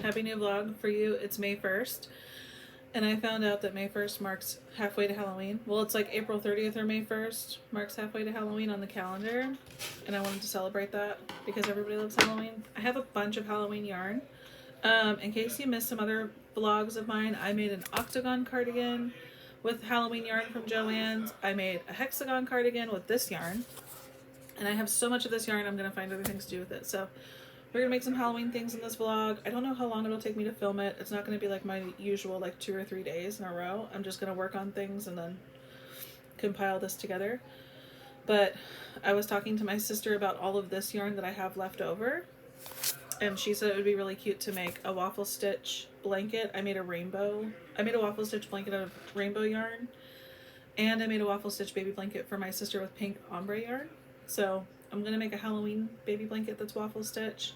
happy new vlog for you. It's May 1st, and I found out that May 1st marks halfway to Halloween. Well, it's like April 30th or May 1st marks halfway to Halloween on the calendar, and I wanted to celebrate that because everybody loves Halloween. I have a bunch of Halloween yarn. In case you missed some other vlogs of mine, I made an octagon cardigan with Halloween yarn from Joann's. I made a hexagon cardigan with this yarn, and I have so much of this yarn I'm going to find other things to do with it. So we're going to make some Halloween things in this vlog. I don't know how long it'll take me to film it. It's not going to be like my usual like 2 or 3 days in a row. I'm just going to work on things and then compile this together. But I was talking to my sister about all of this yarn that I have left over, and she said it would be really cute to make a waffle stitch blanket. I made a waffle stitch blanket out of rainbow yarn, and I made a waffle stitch baby blanket for my sister with pink ombre yarn. So I'm gonna make a Halloween baby blanket that's waffle stitch,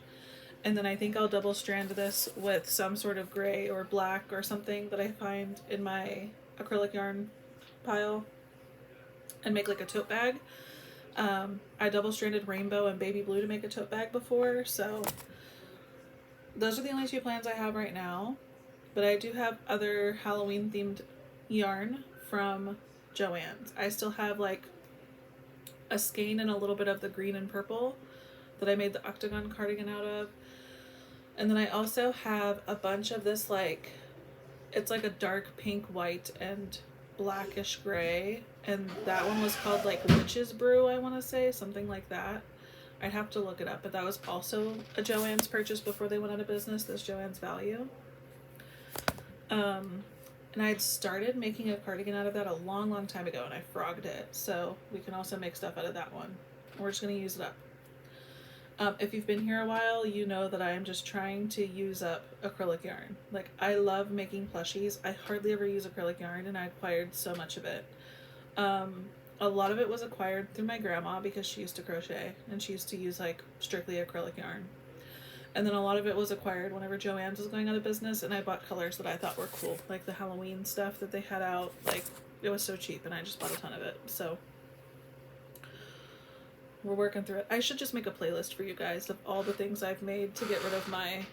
and then I think I'll double strand this with some sort of gray or black or something that I find in my acrylic yarn pile and make like a tote bag. I double stranded rainbow and baby blue to make a tote bag before, so those are the only 2 plans I have right now. But I do have other Halloween themed yarn from Joann's. I still have like a skein and a little bit of the green and purple that I made the octagon cardigan out of. And then I also have a bunch of this, like, it's like a dark pink, white, and blackish gray. And that one was called like Witch's Brew, I want to say, something like that. I'd have to look it up, but that was also a Joann's purchase before they went out of business, this Joann's Value. And I had started making a cardigan out of that a long time ago, and I frogged it, so we can also make stuff out of that one. We're just going to use it up. If you've been here a while, you know that I am just trying to use up acrylic yarn. Like, I love making plushies. I hardly ever use acrylic yarn, and I acquired so much of it. A lot of it was acquired through my grandma because she used to crochet, and she used to use like strictly acrylic yarn. And then a lot of it was acquired whenever Joann's was going out of business, and I bought colors that I thought were cool, like the Halloween stuff that they had out. Like, it was so cheap, and I just bought a ton of it. So we're working through it. I should just make a playlist for you guys of all the things I've made to get rid of my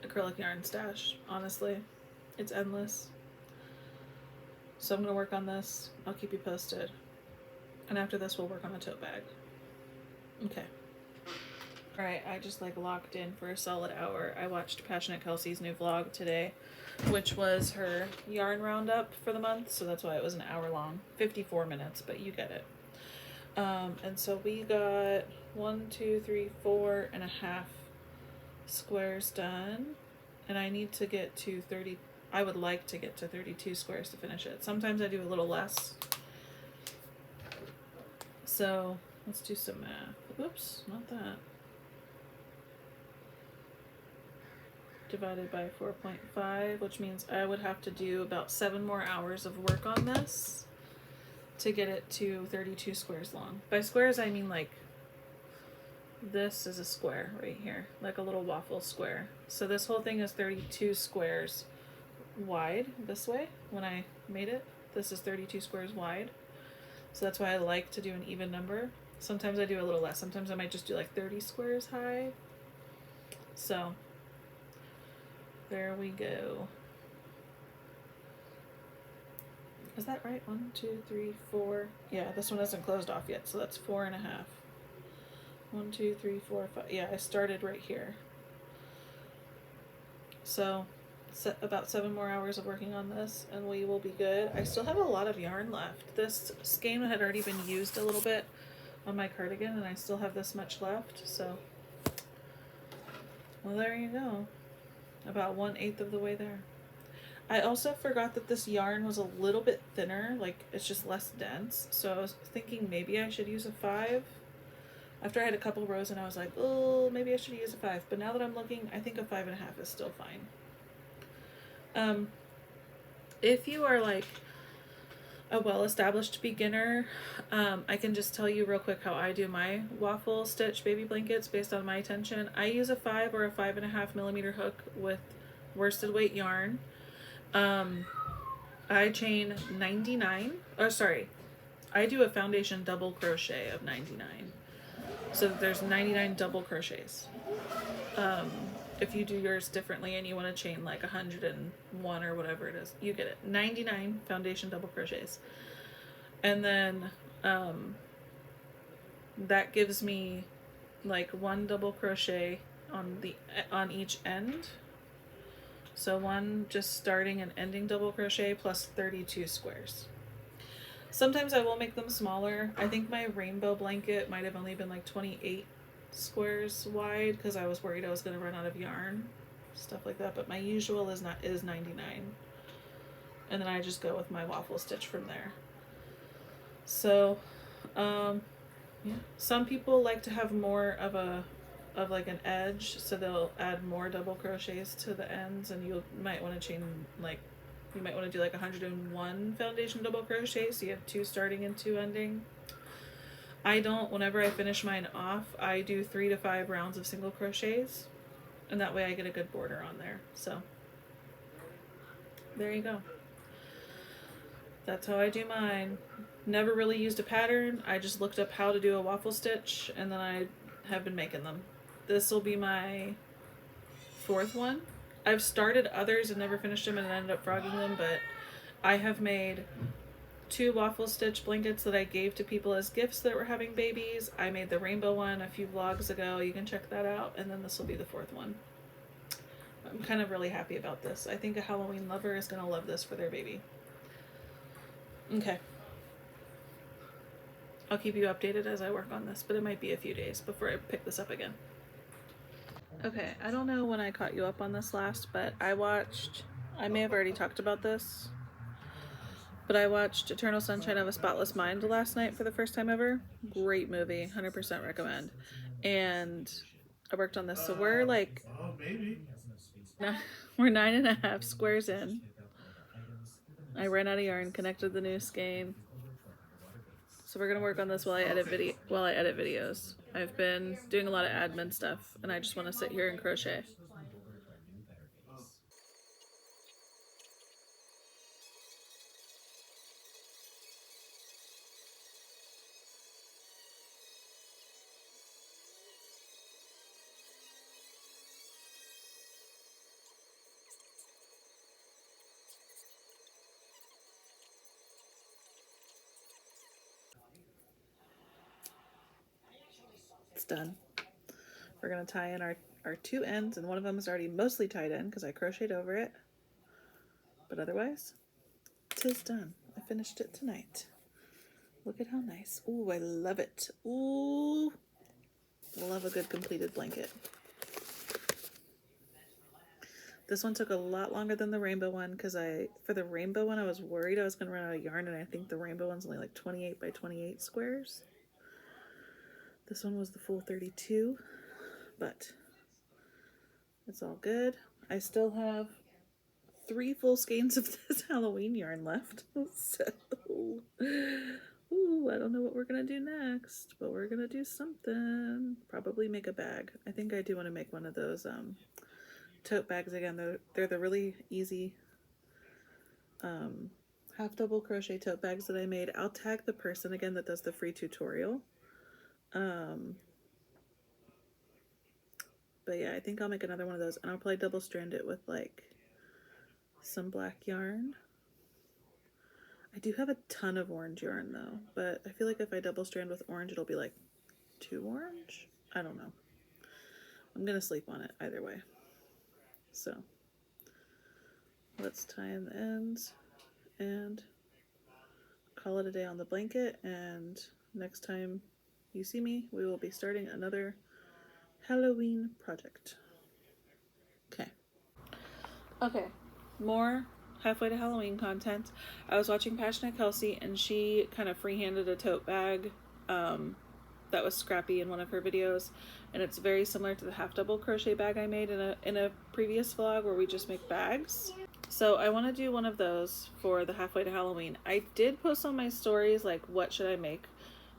acrylic yarn stash. Honestly, it's endless. So I'm gonna work on this. I'll keep you posted. And after this, we'll work on the tote bag. Okay. Alright, I just like locked in for a solid hour. I watched Passionate Kelsey's new vlog today, which was her yarn roundup for the month. So that's why it was an hour long. 54 minutes, but you get it. And so we got 1, 2, 3, 4.5 squares done. And I need to get to 30. I would like to get to 32 squares to finish it. Sometimes I do a little less. So let's do some math. Oops, not that. Divided by 4.5, which means I would have to do about 7 more hours of work on this to get it to 32 squares long. By squares, I mean like this is a square right here, like a little waffle square. So this whole thing is 32 squares wide this way. When I made it, this is 32 squares wide. So that's why I like to do an even number. Sometimes I do a little less. Sometimes I might just do like 30 squares high. So there we go. Is that right? 1, 2, 3, 4. Yeah, this one hasn't closed off yet, so that's 4.5. 1, 2, 3, 4, 5. Yeah, I started right here. So about 7 more hours of working on this, and we will be good. I still have a lot of yarn left. This skein had already been used a little bit on my cardigan, and I still have this much left. So, well, there you go. About 1/8 of the way there. I also forgot that this yarn was a little bit thinner, like it's just less dense. So I was thinking maybe I should use a 5. After I had a couple rows and I was like, oh, maybe I should use a 5. But now that I'm looking, I think a 5.5 is still fine. If you are like a well-established beginner, I can just tell you real quick how I do my waffle stitch baby blankets based on my tension. I use a 5 or a 5.5 millimeter hook with worsted weight yarn. I chain 99, or sorry, I do a foundation double crochet of 99. So there's 99 double crochets. if you do yours differently and you want to chain like 101 or whatever it is, you get it. 99 foundation double crochets. And then that gives me like 1 double crochet on each end. So 1 just starting and ending double crochet plus 32 squares. Sometimes I will make them smaller. I think my rainbow blanket might have only been like 28 squares wide because I was worried I was going to run out of yarn, stuff like that. But my usual is 99, and then I just go with my waffle stitch from there. So, yeah. Some people like to have more of like an edge, so they'll add more double crochets to the ends, and you might want to chain like. You might want to do like 101 foundation double crochet, so you have 2 starting and 2 ending. I don't. Whenever I finish mine off, I do 3 to 5 rounds of single crochets, and that way I get a good border on there. So there you go. That's how I do mine. Never really used a pattern. I just looked up how to do a waffle stitch, and then I have been making them. This will be my 4th one. I've started others and never finished them and ended up frogging them, but I have made 2 waffle stitch blankets that I gave to people as gifts that were having babies. I made the rainbow one a few vlogs ago. You can check that out. And then this will be the 4th one. I'm kind of really happy about this. I think a Halloween lover is going to love this for their baby. Okay. I'll keep you updated as I work on this, but it might be a few days before I pick this up again. Okay, I don't know when I caught you up on this last, but I may have already talked about this, but I watched Eternal Sunshine of a Spotless Mind last night for the first time ever. Great movie, 100% recommend. And I worked on this, so we're like, we're 9.5 squares in. I ran out of yarn, connected the new skein. So we're gonna work on this while I edit videos. I've been doing a lot of admin stuff, and I just want to sit here and crochet. It's done. We're gonna tie in our 2 ends, and one of them is already mostly tied in because I crocheted over it. But otherwise, 'tis done. I finished it tonight. Look at how nice. Ooh, I love it. Ooh, love a good completed blanket. This one took a lot longer than the rainbow one because for the rainbow one I was worried I was gonna run out of yarn, and I think the rainbow one's only like 28 by 28 squares. This one was the full 32, but it's all good. I still have 3 full skeins of this Halloween yarn left, so ooh, I don't know what we're gonna do next, but we're gonna do something. Probably make a bag. I think I do want to make one of those tote bags again. They're the really easy half double crochet tote bags that I made. I'll tag the person again that does the free tutorial. But yeah, I think I'll make another one of those, and I'll probably double strand it with like some black yarn. I do have a ton of orange yarn though, but I feel like if I double strand with orange, it'll be like too orange. I don't know. I'm gonna sleep on it either way. So let's tie in the ends and call it a day on the blanket, and next time you see me, we will be starting another Halloween project. Okay, more halfway to Halloween content. I was watching Passionate Kelsey, and she kind of free-handed a tote bag that was scrappy in one of her videos, and it's very similar to the half double crochet bag I made in a previous vlog where we just make bags. So I want to do one of those for the halfway to Halloween. I did post on my stories like what should I make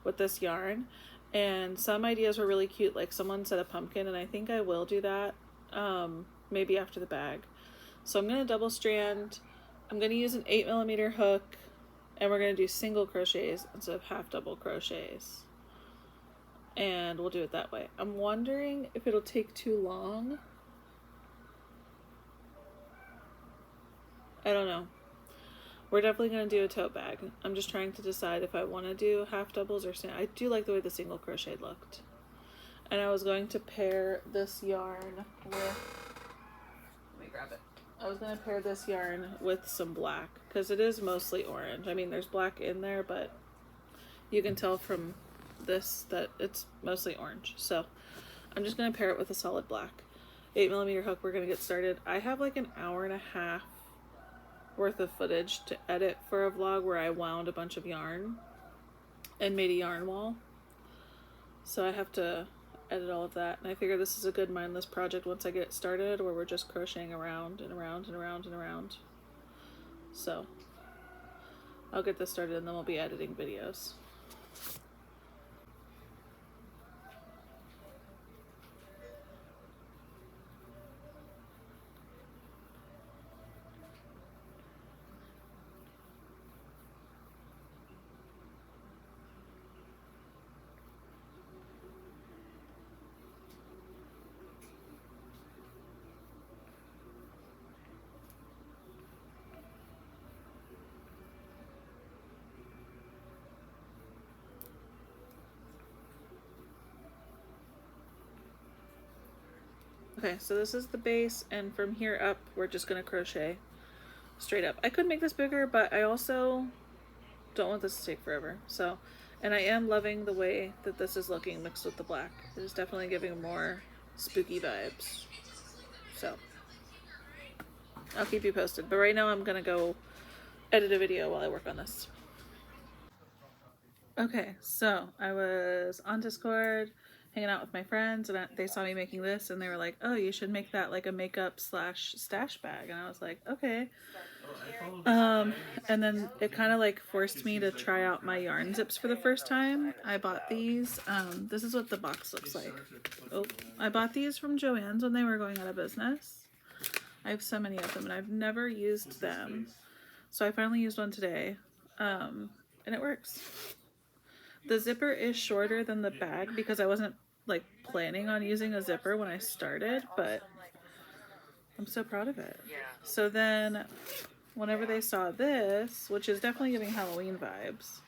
with this yarn, and some ideas were really cute, like someone said a pumpkin, and I think I will do that maybe after the bag. So I'm going to double strand. I'm going to use an 8mm hook, and we're going to do single crochets instead of half double crochets. And we'll do it that way. I'm wondering if it'll take too long I don't know. We're definitely going to do a tote bag. I'm just trying to decide if I want to do half doubles or I do like the way the single crochet looked. And I was going to pair this yarn with, let me grab it. I was going to pair this yarn with some black because it is mostly orange. I mean, there's black in there, but you can tell from this that it's mostly orange. So I'm just going to pair it with a solid black. 8mm hook, we're going to get started. I have like an hour and a half worth of footage to edit for a vlog where I wound a bunch of yarn and made a yarn wall. So I have to edit all of that, and I figure this is a good mindless project once I get it started, where we're just crocheting around and around and around and around. So I'll get this started and then we'll be editing videos. Okay, so this is the base, and from here up we're just gonna crochet straight up. I could make this bigger, but I also don't want this to take forever. So, and I am loving the way that this is looking mixed with the black. It is definitely giving more spooky vibes. So I'll keep you posted, but right now I'm gonna go edit a video while I work on this. Okay, so I was on Discord hanging out with my friends, and they saw me making this, and they were like, oh, you should make that like a makeup slash stash bag. And I was like, okay. And then it kind of like forced me to try out my yarn zips for the first time. I bought these. This is what the box looks like. Oh, I bought these from Joann's when they were going out of business. I have so many of them, and I've never used them. So I finally used one today, and it works. The zipper is shorter than the bag because I wasn't like planning on using a zipper when I started, but I'm so proud of it. So then whenever they saw this, which is definitely giving Halloween vibes,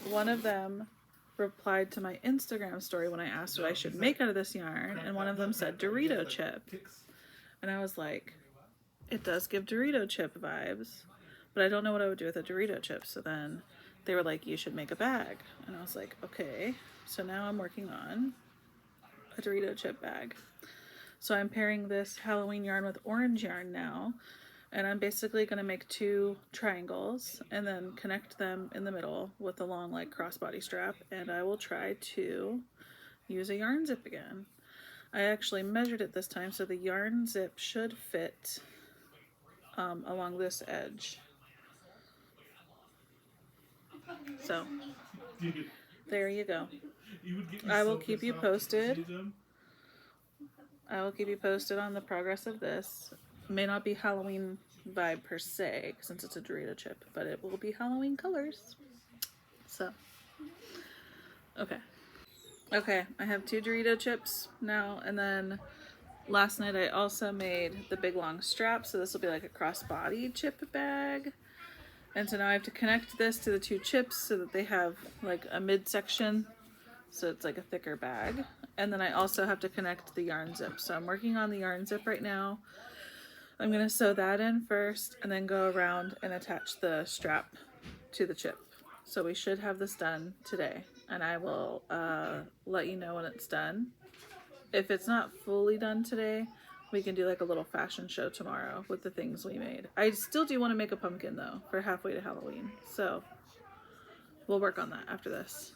one of them replied to my Instagram story when I asked what I should make out of this yarn, and one of them said Dorito chip. And I was like, it does give Dorito chip vibes, but I don't know what I would do with a Dorito chip. So then they were like, you should make a bag. And I was like, okay. So now I'm working on a Dorito chip bag. So I'm pairing this Halloween yarn with orange yarn now. And I'm basically going to make 2 triangles and then connect them in the middle with a long like crossbody strap. And I will try to use a yarn zip again. I actually measured it this time, so the yarn zip should fit along this edge. So there you go. I will keep you posted. I will keep you posted on the progress of this. It may not be Halloween vibe per se, since it's a Dorito chip, but it will be Halloween colors. So, okay. Okay, I have 2 Dorito chips now, and then last night I also made the big long strap, so this will be like a crossbody chip bag. And so now I have to connect this to the 2 chips so that they have like a midsection, so it's like a thicker bag. And then I also have to connect the yarn zip. So I'm working on the yarn zip right now. I'm gonna sew that in first and then go around and attach the strap to the chip. So we should have this done today, and I will let you know when it's done. If it's not fully done today, we can do like a little fashion show tomorrow with the things we made. I still do want to make a pumpkin though for halfway to Halloween, so we'll work on that after this.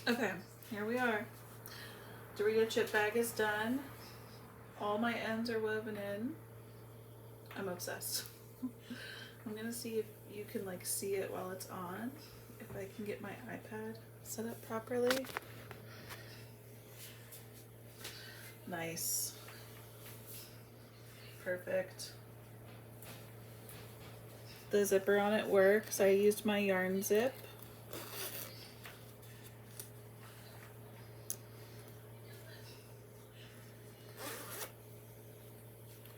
Okay, here we are. Dorito chip bag is done. All my ends are woven in. I'm obsessed. I'm gonna see if you can like see it while it's on. If I can get my iPad set up properly. Nice. Perfect. The zipper on it works. I used my yarn zip.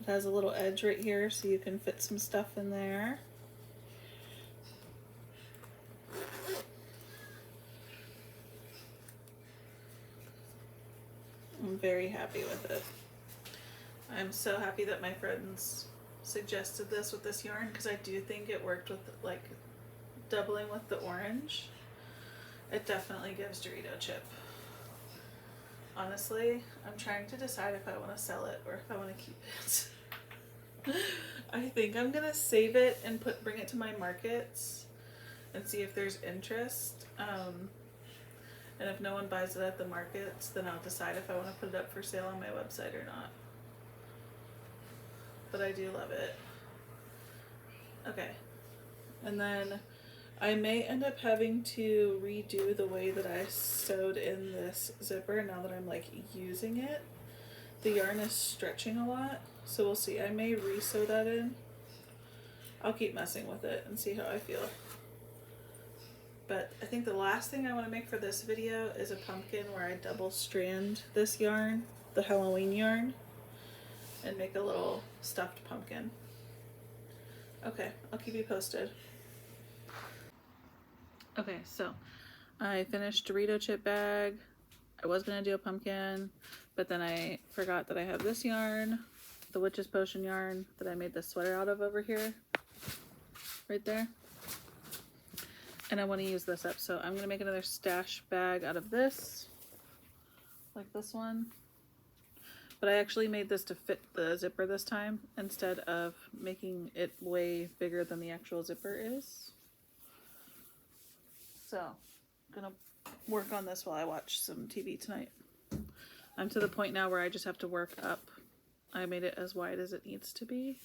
It has a little edge right here so you can fit some stuff in there. I'm very happy with it. I'm so happy that my friends suggested this with this yarn, because I do think it worked with like doubling with the orange. It definitely gives Dorito chip. Honestly, I'm trying to decide if I want to sell it or if I want to keep it. I think I'm gonna save it and bring it to my markets and see if there's interest. And if no one buys it at the markets, then I'll decide if I want to put it up for sale on my website or not. But I do love it. Okay. And then I may end up having to redo the way that I sewed in this zipper now that I'm like using it. The yarn is stretching a lot, so we'll see. I may re-sew that in. I'll keep messing with it and see how I feel. But I think the last thing I want to make for this video is a pumpkin where I double strand this yarn, the Halloween yarn, and make a little stuffed pumpkin. Okay, I'll keep you posted. Okay, so I finished Dorito chip bag. I was gonna do a pumpkin, but then I forgot that I have this yarn, the Witch's Potion yarn that I made this sweater out of over here, right there. And I want to use this up, so I'm gonna make another stash bag out of this, like this one. But I actually made this to fit the zipper this time instead of making it way bigger than the actual zipper is. So I'm gonna work on this while I watch some TV tonight. I'm to the point now where I just have to work up. I made it as wide as it needs to be.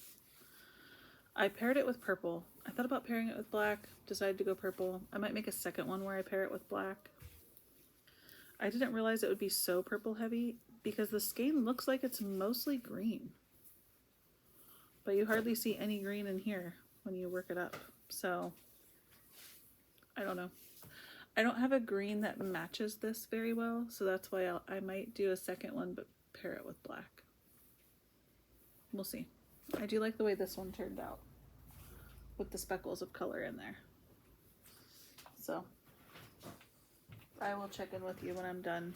I paired it with purple. I thought about pairing it with black, decided to go purple. I might make a second one where I pair it with black. I didn't realize it would be so purple heavy because the skein looks like it's mostly green. But you hardly see any green in here when you work it up. So, I don't know. I don't have a green that matches this very well, so that's why I might do a second one but pair it with black. We'll see. I do like the way this one turned out with the speckles of color in there. So I will check in with you when I'm done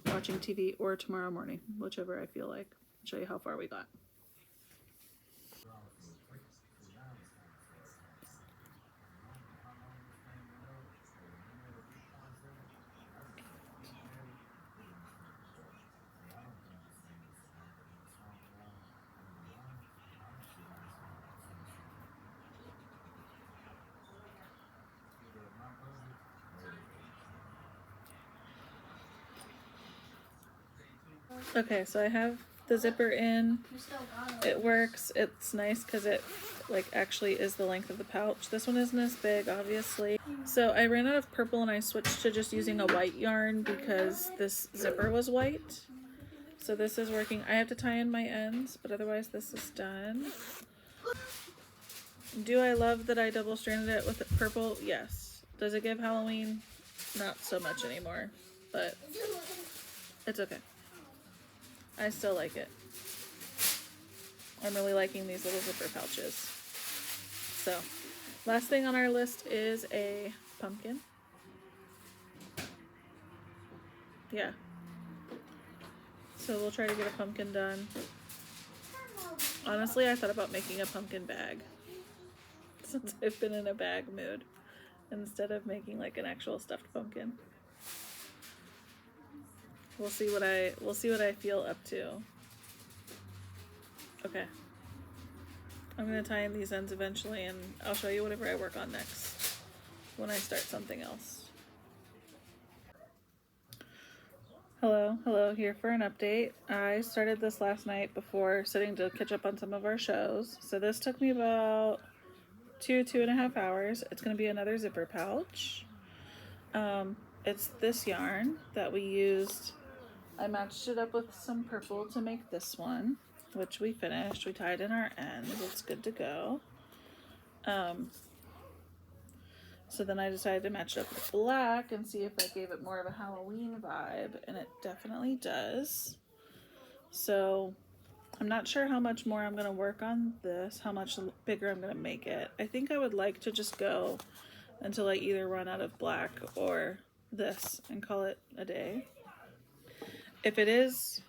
watching TV or tomorrow morning, whichever I feel like. I'll show you how far we got. Okay, so I have the zipper in. It works. It's nice because it like actually is the length of the pouch. This one isn't as big, obviously. So I ran out of purple and I switched to just using a white yarn because this zipper was white. So this is working. I have to tie in my ends, but otherwise this is done. Do I love that I double stranded it with purple? Yes. Does it give Halloween? Not so much anymore, but it's okay. I still like it. I'm really liking these little zipper pouches. So, last thing on our list is a pumpkin. Yeah. So we'll try to get a pumpkin done. Honestly, I thought about making a pumpkin bag since I've been in a bag mood instead of making like an actual stuffed pumpkin. We'll see what I feel up to. Okay. I'm gonna tie in these ends eventually and I'll show you whatever I work on next when I start something else. Hello, here for an update. I started this last night before sitting to catch up on some of our shows. So this took me about 2.5 hours. It's gonna be another zipper pouch. It's this yarn that we used. I matched it up with some purple to make this one, which we finished. We tied in our ends. It's good to go. So then I decided to match it up with black and see if I gave it more of a Halloween vibe, and it definitely does. So I'm not sure how much more I'm going to work on this, how much bigger I'm going to make it. I think I would like to just go until I either run out of black or this and call it a day. If it is,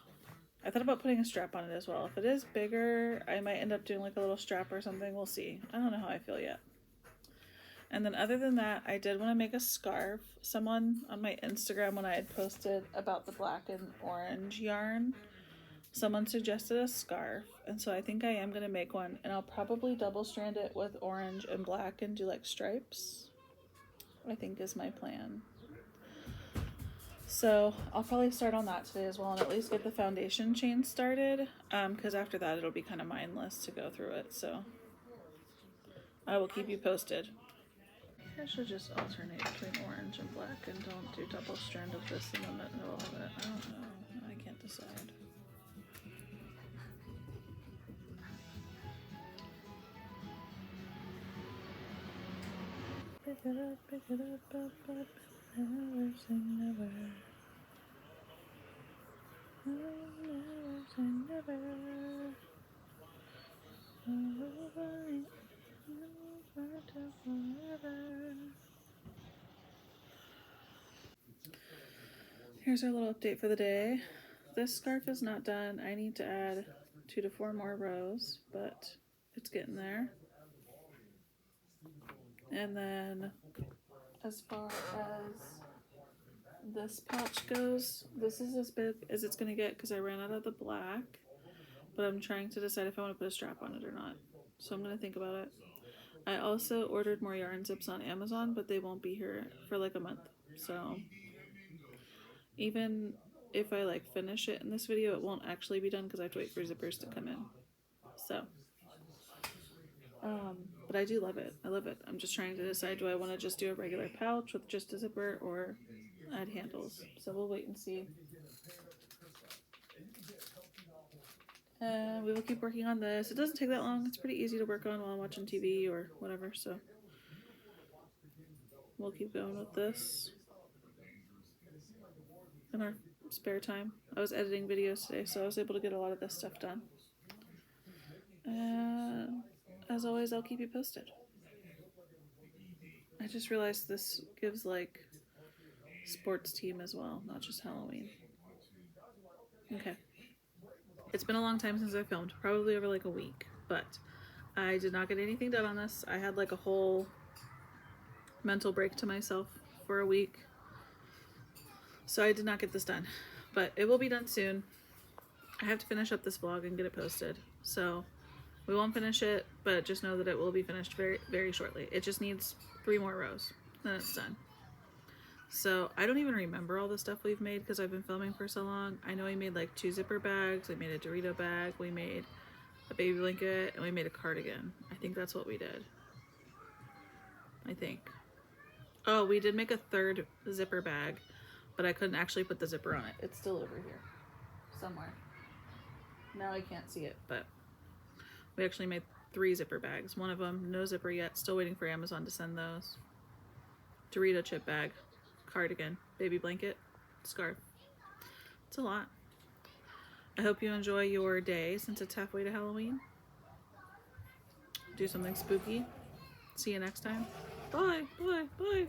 I thought about putting a strap on it as well. If it is bigger, I might end up doing like a little strap or something. We'll see. I don't know how I feel yet. And then other than that, I did want to make a scarf. Someone on my Instagram, when I had posted about the black and orange yarn, someone suggested a scarf. And so I think I am going to make one. And I'll probably double strand it with orange and black and do like stripes, I think is my plan. So I'll probably start on that today as well and at least get the foundation chain started. Because after that, it'll be kind of mindless to go through it. So I will keep you posted. I should just alternate between orange and black and don't do double strand of this in the middle of it. I don't know. I can't decide. Pick it up, never say never. Never say never. Here's our little update for the day. This scarf is not done. I need to add 2 to 4 more rows, but it's getting there. And then as far as this pouch goes, this is as big as it's gonna get because I ran out of the black, but I'm trying to decide if I want to put a strap on it or not. So I'm gonna think about it. I also ordered more yarn zips on Amazon, but they won't be here for like a month. So even if I like finish it in this video, it won't actually be done because I have to wait for zippers to come in. So, but I do love it. I love it. I'm just trying to decide, do I want to just do a regular pouch with just a zipper or add handles? So we'll wait and see. We will keep working on this. It doesn't take that long. It's pretty easy to work on while I'm watching TV or whatever. So we'll keep going with this in our spare time. I was editing videos today, so I was able to get a lot of this stuff done. As always, I'll keep you posted. I just realized this gives like sports team as well, not just Halloween. Okay. It's been a long time since I filmed, probably over like a week, but I did not get anything done on this. I had like a whole mental break to myself for a week, so I did not get this done, but it will be done soon. I have to finish up this vlog and get it posted, so we won't finish it, but just know that it will be finished very, very shortly. It just needs 3 more rows, then it's done. So I don't even remember all the stuff we've made because I've been filming for so long. I know we made like 2 zipper bags, we made a Dorito bag, we made a baby blanket, and we made a cardigan. I think that's what we did. I think. Oh, we did make a 3rd zipper bag, but I couldn't actually put the zipper on it. It's still over here somewhere. Now I can't see it, but we actually made 3 zipper bags. One of them, no zipper yet, still waiting for Amazon to send those. Dorito chip bag, cardigan, baby blanket, scarf. It's a lot. I hope you enjoy your day since it's halfway to Halloween. Do something spooky. See you next time. Bye, bye, bye.